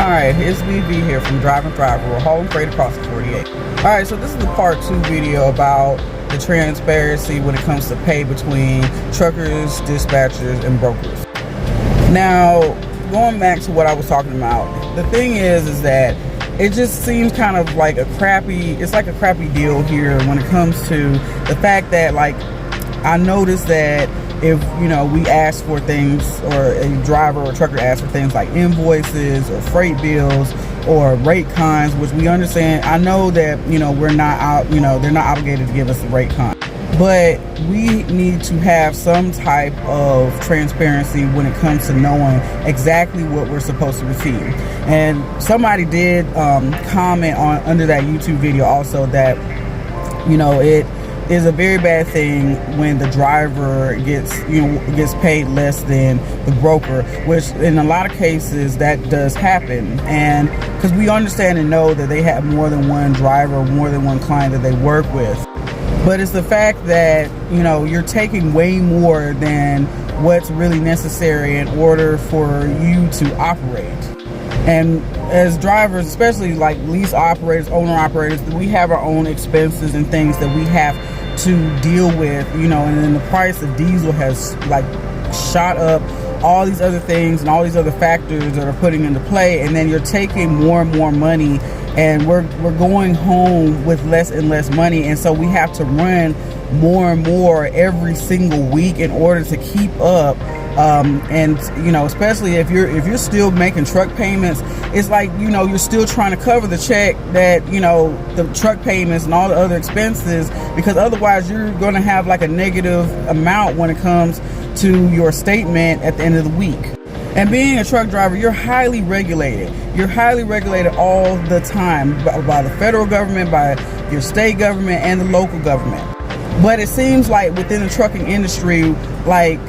Alright, it's BV here from Drive and Thrive. We're hauling freight across the 48. Alright, so this is the part 2 video about the transparency when it comes to pay between truckers, dispatchers, and brokers. Now, going back to what I was talking about, the thing is that it just seems kind of like a crappy deal here when it comes to the fact that, like, I noticed that if, you know, we ask for things, or a driver or trucker asks for things like invoices or freight bills or rate cons, which we understand. I know that, you know, we're not out, you know, they're not obligated to give us the rate con, but we need to have some type of transparency when it comes to knowing exactly what we're supposed to receive. And somebody did comment on under that YouTube video also that, you know, it is a very bad thing when the driver gets paid less than the broker, which in a lot of cases that does happen. And because we understand and know that they have more than one driver, more than one client that they work with, but it's the fact that, you know, you're taking way more than what's really necessary in order for you to operate. And as drivers, especially like lease operators, owner operators, we have our own expenses and things that we have to deal with, you know, and then the price of diesel has like shot up, all these other things and all these other factors that are putting into play, and then you're taking more and more money, and we're going home with less and less money, and so we have to run more and more every single week in order to keep up. And you know, especially if you're still making truck payments, it's like, you know, you're still trying to cover the check that, you know, the truck payments and all the other expenses, because otherwise you're going to have like a negative amount when it comes to your statement at the end of the week. And being a truck driver, you're highly regulated. You're highly regulated all the time by the federal government, by your state government, and the local government. But it seems like within the trucking industry, like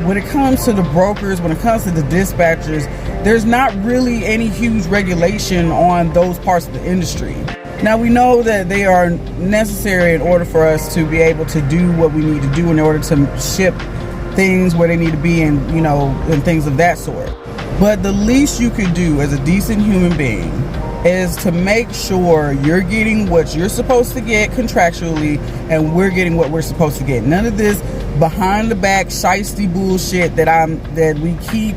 when it comes to the brokers, when it comes to the dispatchers, there's not really any huge regulation on those parts of the industry. Now, we know that they are necessary in order for us to be able to do what we need to do in order to ship things where they need to be, and, you know, and things of that sort. But the least you can do as a decent human being is to make sure you're getting what you're supposed to get contractually, and we're getting what we're supposed to get. None of this behind the back shiesty bullshit that we keep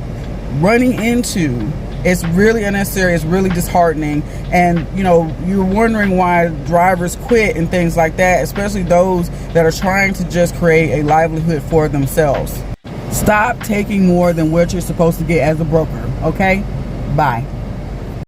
running into. It's really unnecessary. It's really disheartening. And, you know, you're wondering why drivers quit and things like that, especially those that are trying to just create a livelihood for themselves. Stop taking more than what you're supposed to get as a broker, okay? Bye.